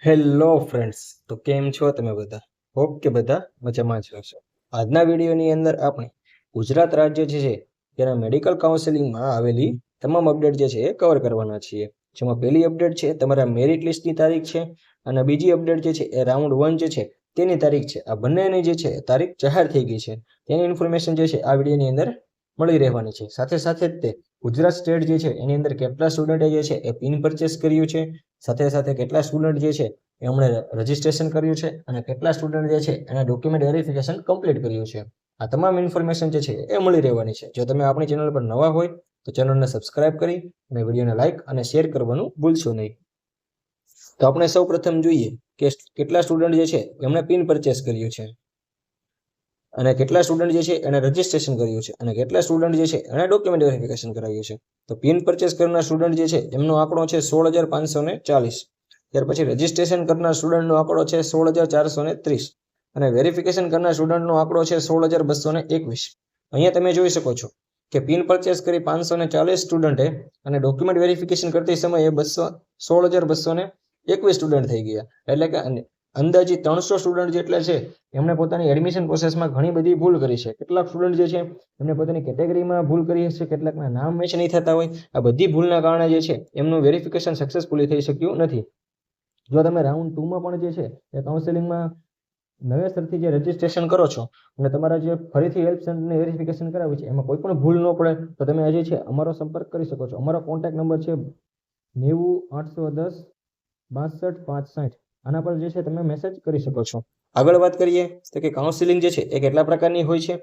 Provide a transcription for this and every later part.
Hello friends, તો કેમ છો તમે બધા? હોપ કે બધા મજામાં જ હશો. આજના વિડીયોની અંદર આપણે ગુજરાત રાજ્ય જે છે તેના મેડિકલ કાઉન્સેલિંગમાં આવેલી તમામ અપડેટ જે છે એ કવર કરવાના છીએ. જેમાં પહેલી અપડેટ છે તમારા મેરિટ લિસ્ટની તારીખ છે, અને બીજી અપડેટ જે છે એ રાઉન્ડ 1 જે છે તેની તારીખ છે. આ બંનેની જે છે તારીખ જાહેર થઈ ગઈ છે. તેની ઇન્ફોર્મેશન જે છે આ વિડીયોની અંદર મળી રહેવાની છે. સાથે સાથે જ તે ગુજરાત સ્ટેટ જે છે એની અંદર કેટલા સ્ટુડન્ટે જે છે એ પિન પરચેસ કર્યું છે, સાથે સાથે કેટલા સ્ટુડન્ટ જે છે એમણે રજીસ્ટ્રેશન કર્યું છે, અને કેટલા સ્ટુડન્ટ જે છે એને ડોક્યુમેન્ટ વેરિફિકેશન કમ્પ્લીટ કર્યું છે. આ તમામ ઇન્ફોર્મેશન જે છે એ મળી રહેવાની છે. જો તમે આપણી ચેનલ પર નવા હોય તો ચેનલને સબસ્ક્રાઇબ કરી અને વિડીયોને લાઇક અને શેર કરવાનું ભૂલશો નહીં. તો આપણે સૌ પ્રથમ જોઈએ કે કેટલા સ્ટુડન્ટ જે છે એમણે પિન પરચેસ કર્યું છે, અને કેટલા સ્ટુડન્ટ જે છે એને રજીસ્ટ્રેશન કર્યું છે, અને કેટલા સ્ટુડન્ટ જે છે એને ડોક્યુમેન્ટ વેરિફિકેશન કરાવ્યું છે. તો પિન પરચેસ કરનાર સ્ટુડન્ટ જે છે એમનો આંકડો છે 16,540. ત્યાર પછી રજીસ્ટ્રેશન કરનાર સ્ટુડન્ટનો આંકડો છે 16,430, અને વેરિફિકેશન કરનાર સ્ટુડન્ટનો આંકડો છે 16,221. અહીંયા તમે જોઈ શકો છો કે પિન પરચેસ કરી 540 સ્ટુડન્ટે અને ડોક્યુમેન્ટ વેરિફિકેશન કરતી સમયે 16,221 સ્ટુડન્ટ થઈ ગયા. એટલે કે અંદાજિત 300 સ્ટુડન્ટ જેટલા છે એમણે પોતાની એડમિશન પ્રોસેસમાં ઘણી બધી ભૂલ કરી છે. કેટલાક સ્ટુડન્ટ જે છે એમને પોતાની કેટેગરીમાં ભૂલ કરી હશે, કેટલાકના નામ મેચ નહીં થતા હોય. આ બધી ભૂલના કારણે જે છે એમનું વેરિફિકેશન સક્સેસફુલી થઈ શક્યું નથી. જો તમે રાઉન્ડ 2માં પણ જે છે એ કાઉન્સેલિંગમાં નવેસરથી જે રજીસ્ટ્રેશન કરો છો અને તમારા જે ફરીથી હેલ્પ સેન્ટરને વેરિફિકેશન કરાવ્યું છે એમાં કોઈ પણ ભૂલ ન પડે તો તમે આજે છે અમારો સંપર્ક કરી શકો છો. અમારો કોન્ટેક્ટ નંબર છે 90 810 62 560. આના પર જે છે તમે મેસેજ કરી શકો છો. આગળ વાત કરીએ તો કે કાઉન્સેલિંગ જે છે એ કેટલા પ્રકારની હોય છે.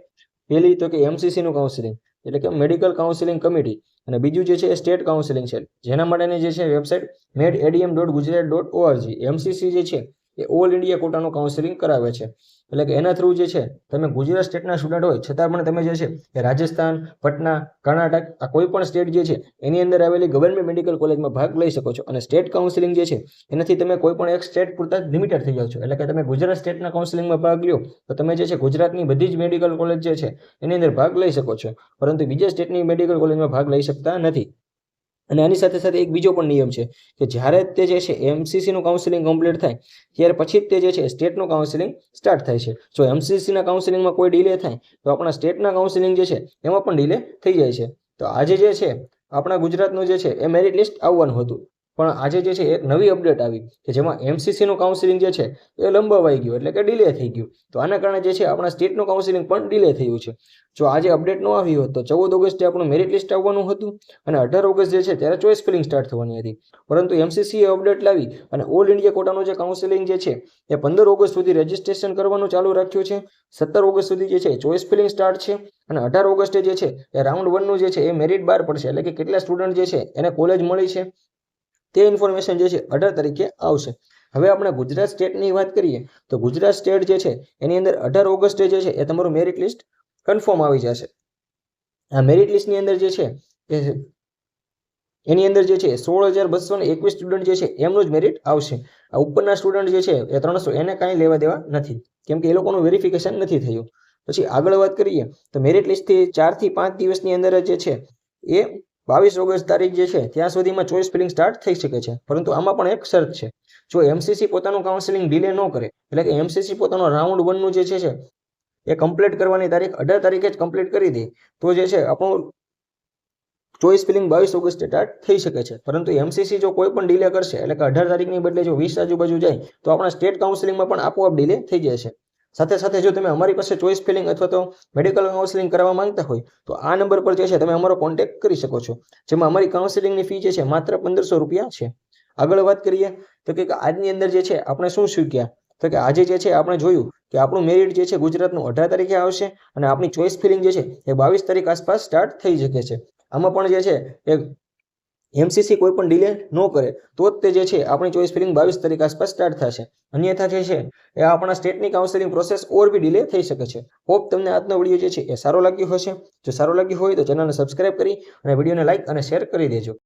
પહેલી તો કે MCC નું કાઉન્સેલિંગ, એટલે કે મેડિકલ કાઉન્સેલિંગ કમિટી, અને બીજું જે છે એ સ્ટેટ કાઉન્સેલિંગ છે, જેના માટેની જે છે વેબસાઇટ medadm.gujarat.org. MCC જે છે એ ઓલ ઇન્ડિયા કોટાનું કાઉન્સેલિંગ કરાવે છે. એટલે કે એના થ્રુ જે છે તમે ગુજરાત સ્ટેટના સ્ટુડન્ટ હોય છતાં પણ તમે જે છે એ રાજસ્થાન, પટના, કર્ણાટક, આ કોઈ પણ સ્ટેટ જે છે એની અંદર આવેલી ગવર્મેન્ટ મેડિકલ કોલેજમાં ભાગ લઈ શકો છો. અને સ્ટેટ કાઉન્સેલિંગ જે છે એનાથી તમે કોઈ પણ એક સ્ટેટ પૂરતા લિમિટેડ થઈ જાઓ છો. એટલે કે તમે ગુજરાત સ્ટેટના કાઉન્સેલિંગમાં ભાગ લ્યો તો તમે જે છે ગુજરાતની બધી જ મેડિકલ કોલેજ જે છે એની અંદર ભાગ લઈ શકો છો, પરંતુ બીજા સ્ટેટની મેડિકલ કોલેજમાં ભાગ લઈ શકતા નથી. અને આની સાથે સાથે એક બીજો પણ નિયમ છે કે જ્યારે તે જે છે MCCનું કાઉન્સેલિંગ કમ્પ્લીટ થાય ત્યાર પછી તે જે છે સ્ટેટનું કાઉન્સેલિંગ સ્ટાર્ટ થાય છે. જો MCCના કાઉન્સેલિંગમાં કોઈ ડિલે થાય તો આપણા સ્ટેટના કાઉન્સેલિંગ જે છે એમાં પણ ડિલે થઈ જાય છે. તો આજે જે છે આપણા ગુજરાતનું જે છે એ મેરિટ લિસ્ટ આવવાનું હતું, પણ આજે જે છે એક નવી અપડેટ આવી કે જેમાં MCCનું કાઉન્સેલિંગ જે છે એ લંબાવાઈ ગયું, એટલે કે ડિલે થઈ ગયું. તો આના કારણે જે છે આપણા સ્ટેટનું કાઉન્સેલિંગ પણ ડિલે થયું છે. જો આજે અપડેટ ન આવી હોત તો 14 ઓગસ્ટે આપણું મેરિટ લિસ્ટ આવવાનું હતું, અને 18 ઓગસ્ટ જે છે ત્યારે ચોઇસ ફિલિંગ સ્ટાર્ટ થવાની હતી. પરંતુ MCC એ અપડેટ લાવી અને ઓલ ઇન્ડિયા કોટાનું જે કાઉન્સેલિંગ જે છે એ 15 ઓગસ્ટ સુધી રજીસ્ટ્રેશન કરવાનું ચાલુ રાખ્યું છે. 17 ઓગસ્ટ સુધી જે છે ચોઇસ ફિલિંગ સ્ટાર્ટ છે, અને 18 ઓગસ્ટે જે છે એ રાઉન્ડ 1નું જે છે એ મેરિટ બહાર પડશે. એટલે કે કેટલા સ્ટુડન્ટ જે છે એને કોલેજ મળી છે તે ઇન્ફોર્મેશન જે છે 18 તારીખે આવશે. હવે આપણે ગુજરાત સ્ટેટની વાત કરીએ તો ગુજરાત સ્ટેટ જે છે એની અંદર 18 ઓગસ્ટે જે છે એ તમારું મેરિટ લિસ્ટ કન્ફર્મ આવી જશે. આ મેરિટ લિસ્ટની અંદર જે છે એની અંદર જે છે 16,221 સ્ટુડન્ટ જે છે એમનું જ મેરિટ આવશે. આ ઉપરના સ્ટુડન્ટ જે છે એ 300 એને કાંઈ લેવા દેવા નથી, કેમ કે એ લોકોનું વેરિફિકેશન નથી થયું. પછી આગળ વાત કરીએ તો મેરિટ લિસ્ટથી 4 થી 5 દિવસની અંદર જે છે એ 22 ઓગસ્ટ તારીખ જે છે ત્યાં સુધીમાં ચોઇસ ફિલિંગ સ્ટાર્ટ થઈ શકે છે. પરંતુ આમાં પણ એક શરત છે. જો MCC પોતાનું કાઉન્સેલિંગ ડિલે ન કરે, એટલે કે MCC પોતાનો રાઉન્ડ 1નું જે છે એ કમ્પ્લીટ કરવાની તારીખ 18 તારીખે જ કમ્પ્લીટ કરી દે તો જે છે આપણું ચોઇસ ફિલિંગ 22 ઓગસ્ટે સ્ટાર્ટ થઈ શકે છે. પરંતુ MCC જો કોઈ પણ ડિલે કરશે, એટલે કે 18 તારીખની બદલે જો 20 આજુબાજુ જાય તો આપણા સ્ટેટ કાઉન્સેલિંગમાં પણ આપોઆપ ડિલે થઈ જશે. સાથે સાથે જો તમે અમારી પાસે ચોઇસ ફિલિંગ અથવા તો મેડિકલ કાઉન્સેલિંગ કરવા માંગતા હોય તો આ નંબર પર જે છે તમે અમારો કોન્ટેક્ટ કરી શકો છો, જેમાં અમારી કાઉન્સેલિંગની ફી જે છે માત્ર 1500 રૂપિયા છે. આગળ વાત કરીએ તો કે આજની અંદર જે છે આપણે શું શીખ્યા, તો કે આજે જે છે આપણે જોયું કે આપણું મેરિટ જે છે ગુજરાતનું 18 તારીખે આવશે, અને આપણી ચોઇસ ફિલિંગ જે છે એ 22 તારીખ આસપાસ સ્ટાર્ટ થઈ શકે છે. આમાં પણ જે છે એ MCC કોઈ પણ ડિલે ન કરે તો જ તે જે છે આપણી ચોઇસ ફિલિંગ 22 તારીખ આસપાસ સ્ટાર્ટ થશે. અન્યથા જે છે એ આપણા સ્ટેટની counselling process or be delay થઈ શકે છે. હોપ તમને આજનો વિડીયો જે છે એ સારો લાગ્યો હશે. જો સારો લાગ્યો હોય તો ચેનલને સબસ્ક્રાઇબ કરી અને વિડીયોને લાઇક અને શેર કરી દેજો.